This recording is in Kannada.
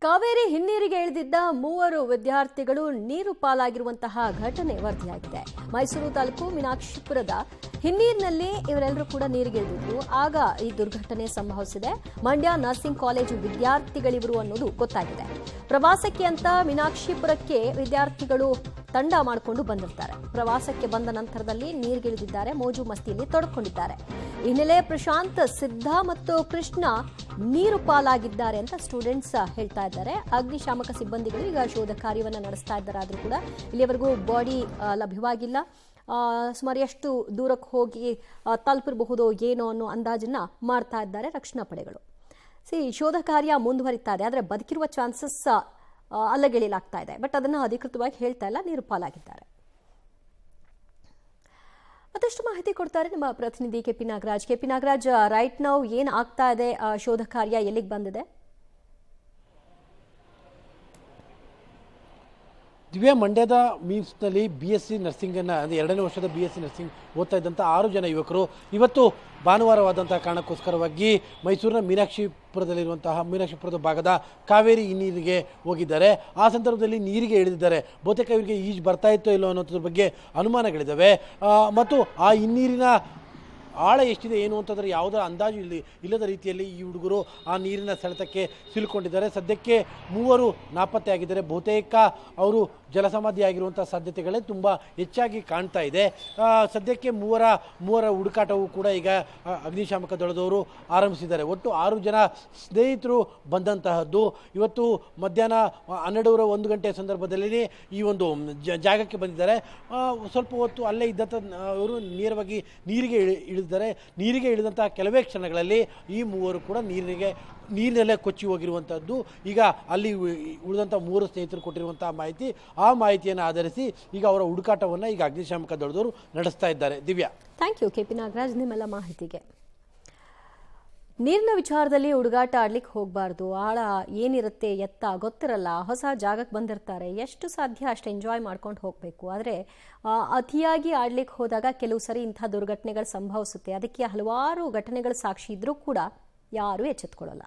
ಕಾವೇರಿ ಹಿನ್ನೀರಿಗೆ ಇಳಿದಿದ್ದ ಮೂವರು ವಿದ್ಯಾರ್ಥಿಗಳು ನೀರು ಪಾಲಾಗಿರುವಂತಹ ಘಟನೆ ವರದಿಯಾಗಿದೆ. ಮೈಸೂರು ತಾಲೂಕು ಮೀನಾಕ್ಷಿಪುರದ ಹಿನ್ನೀರಿನಲ್ಲಿ ಇವರೆಲ್ಲರೂ ಕೂಡ ನೀರಿಗೆ ಇಳಿದಿದ್ರು. ಆಗ ಈ ದುರ್ಘಟನೆ ಸಂಭವಿಸಿದೆ. ಮಂಡ್ಯ ನರ್ಸಿಂಗ್ ಕಾಲೇಜು ವಿದ್ಯಾರ್ಥಿಗಳಿವರು ಅನ್ನೋದು ಗೊತ್ತಾಗಿದೆ. ಪ್ರವಾಸಕ್ಕೆ ಅಂತ ಮೀನಾಕ್ಷಿಪುರಕ್ಕೆ ವಿದ್ಯಾರ್ಥಿಗಳು ತಂಡ ಮಾಡಿಕೊಂಡು ಬಂದಿರ್ತಾರೆ. ಪ್ರವಾಸಕ್ಕೆ ಬಂದ ನಂತರದಲ್ಲಿ ನೀರಿಗಿಳಿದಿದ್ದಾರೆ, ಮೋಜು ಮಸ್ತಿಯಲ್ಲಿ ತೊಡಕೊಂಡಿದ್ದಾರೆ. ಹಿನ್ನೆಲೆ ಪ್ರಶಾಂತ್, ಸಿದ್ಧ ಮತ್ತು ಕೃಷ್ಣ ನೀರು ಪಾಲಾಗಿದ್ದಾರೆ ಅಂತ ಸ್ಟೂಡೆಂಟ್ಸ್ ಹೇಳ್ತಾ ಇದ್ದಾರೆ. ಅಗ್ನಿಶಾಮಕ ಸಿಬ್ಬಂದಿಗಳು ಈಗ ಶೋಧ ಕಾರ್ಯವನ್ನು ನಡೆಸ್ತಾ ಇದ್ದಾರೆ. ಆದರೂ ಕೂಡ ಇಲ್ಲಿವರೆಗೂ ಬಾಡಿ ಲಭ್ಯವಾಗಿಲ್ಲ. ಸುಮಾರು ಎಷ್ಟು ದೂರಕ್ಕೆ ಹೋಗಿ ತಲುಪಿರಬಹುದು ಏನೋ ಅನ್ನೋ ಅಂದಾಜನ್ನ ಮಾಡ್ತಾ ಇದ್ದಾರೆ ರಕ್ಷಣಾ ಪಡೆಗಳು. ಶೋಧ ಕಾರ್ಯ ಮುಂದುವರಿತಾ ಇದೆ, ಆದರೆ ಬದುಕಿರುವ ಚಾನ್ಸಸ್ ಅಲ್ಲಗೆಳಿಲಾಗ್ತಾ ಇದೆ. ಬಟ್ ಅದನ್ನು ಅಧಿಕೃತವಾಗಿ ಹೇಳ್ತಾ ಇಲ್ಲ, ನೀರು ಪಾಲಾಗಿದ್ದಾರೆ. ಮತ್ತಷ್ಟು ಮಾಹಿತಿ ಕೊಡ್ತಾರೆ ನಮ್ಮ ಪ್ರತಿನಿಧಿ KP Nagaraj. KP Nagaraj, right now ಏನ್ ಆಗ್ತಾ ಇದೆ, ಶೋಧ ಕಾರ್ಯ ಎಲ್ಲಿಗೆ ಬಂದಿದೆ? ದಿವ್ಯಾ, ಮಂಡ್ಯದ ಮೀನ್ಸ್ನಲ್ಲಿ BSc ನರ್ಸಿಂಗನ್ನು ಅಂದರೆ 2ನೇ ವರ್ಷದ BSc ನರ್ಸಿಂಗ್ ಓದ್ತಾ ಇದ್ದಂಥ 6 ಜನ ಯುವಕರು ಇವತ್ತು ಭಾನುವಾರವಾದಂತಹ ಕಾರಣಕ್ಕೋಸ್ಕರವಾಗಿ ಮೈಸೂರಿನ ಮೀನಾಕ್ಷಿಪುರದ ಭಾಗದ ಕಾವೇರಿ ನೀರಿಗೆ ಹೋಗಿದ್ದಾರೆ. ಆ ಸಂದರ್ಭದಲ್ಲಿ ನೀರಿಗೆ ಇಳಿದಿದ್ದಾರೆ. ಬಹುತೇಕ ಇವರಿಗೆ ಈಜು ಬರ್ತಾ ಇತ್ತೋ ಇಲ್ಲೋ ಅನ್ನೋದ್ರ ಬಗ್ಗೆ ಅನುಮಾನಗಳಿದ್ದಾವೆ. ಮತ್ತು ಆ ಹಿನ್ನೀರಿನ ಆಳ ಎಷ್ಟಿದೆ ಏನು ಅಂತಂದರೆ ಯಾವುದರ ಅಂದಾಜು ಇಲ್ಲದ ರೀತಿಯಲ್ಲಿ ಈ ಹುಡುಗರು ಆ ನೀರಿನ ಸೆಳೆತಕ್ಕೆ ಸಿಲುಕೊಂಡಿದ್ದಾರೆ. ಸದ್ಯಕ್ಕೆ 3 ನಾಪತ್ತೆ ಆಗಿದ್ದಾರೆ. ಬಹುತೇಕ ಅವರು ಜಲಸಮಾಧಿ ಆಗಿರುವಂಥ ಸಾಧ್ಯತೆಗಳೇ ತುಂಬ ಹೆಚ್ಚಾಗಿ ಕಾಣ್ತಾ ಇದೆ. ಸದ್ಯಕ್ಕೆ ಮೂವರ ಹುಡುಕಾಟವು ಕೂಡ ಈಗ ಅಗ್ನಿಶಾಮಕ ದಳದವರು ಆರಂಭಿಸಿದ್ದಾರೆ. ಒಟ್ಟು 6 ಜನ ಸ್ನೇಹಿತರು ಬಂದಂತಹದ್ದು. ಇವತ್ತು ಮಧ್ಯಾಹ್ನ 12:01 ಗಂಟೆ ಸಂದರ್ಭದಲ್ಲಿ ಈ ಒಂದು ಜಾಗಕ್ಕೆ ಬಂದಿದ್ದಾರೆ. ಸ್ವಲ್ಪ ಹೊತ್ತು ಅಲ್ಲೇ ಇದ್ದಂಥ ಅವರು ನೇರವಾಗಿ ನೀರಿಗೆ ನೀರಿಗೆ ಇಳಿದಂತಹ ಕೆಲವೇ ಕ್ಷಣಗಳಲ್ಲಿ ಈ ಮೂವರು ಕೂಡ ನೀರಿನಲ್ಲೇ ಕೊಚ್ಚಿ ಹೋಗಿರುವಂಥದ್ದು. ಈಗ ಅಲ್ಲಿ ಉಳಿದಂಥ 3 ಸ್ನೇಹಿತರು ಕೊಟ್ಟಿರುವಂತಹ ಮಾಹಿತಿ, ಆ ಮಾಹಿತಿಯನ್ನು ಆಧರಿಸಿ ಈಗ ಅವರ ಹುಡುಕಾಟವನ್ನು ಈಗ ಅಗ್ನಿಶಾಮಕ ದಳದವರು ನಡೆಸ್ತಾ ಇದ್ದಾರೆ. Divya, thank you KP Nagaraj ನಿಮ್ಮೆಲ್ಲ ಮಾಹಿತಿಗೆ. ನೀರಿನ ವಿಚಾರದಲ್ಲಿ ಹುಡುಗಾಟ ಆಡ್ಲಿಕ್ಕೆ ಹೋಗಬಾರ್ದು. ಆಳ ಏನಿರುತ್ತೆ ಎತ್ತ ಗೊತ್ತಿರಲ್ಲ. ಹೊಸ ಜಾಗಕ್ಕೆ ಬಂದಿರ್ತಾರೆ, ಎಷ್ಟು ಸಾಧ್ಯ ಅಷ್ಟು ಎಂಜಾಯ್ ಮಾಡ್ಕೊಂಡು ಹೋಗಬೇಕು. ಆದರೆ ಅತಿಯಾಗಿ ಆಡ್ಲಿಕ್ಕೆ ಹೋದಾಗ ಕೆಲವು ಸರಿ ಇಂಥ ದುರ್ಘಟನೆಗಳು ಸಂಭವಿಸುತ್ತೆ. ಅದಕ್ಕೆ ಹಲವಾರು ಘಟನೆಗಳು ಸಾಕ್ಷಿ ಇದ್ರೂ ಕೂಡ ಯಾರೂ ಎಚ್ಚೆತ್ಕೊಳ್ಳಲ್ಲ.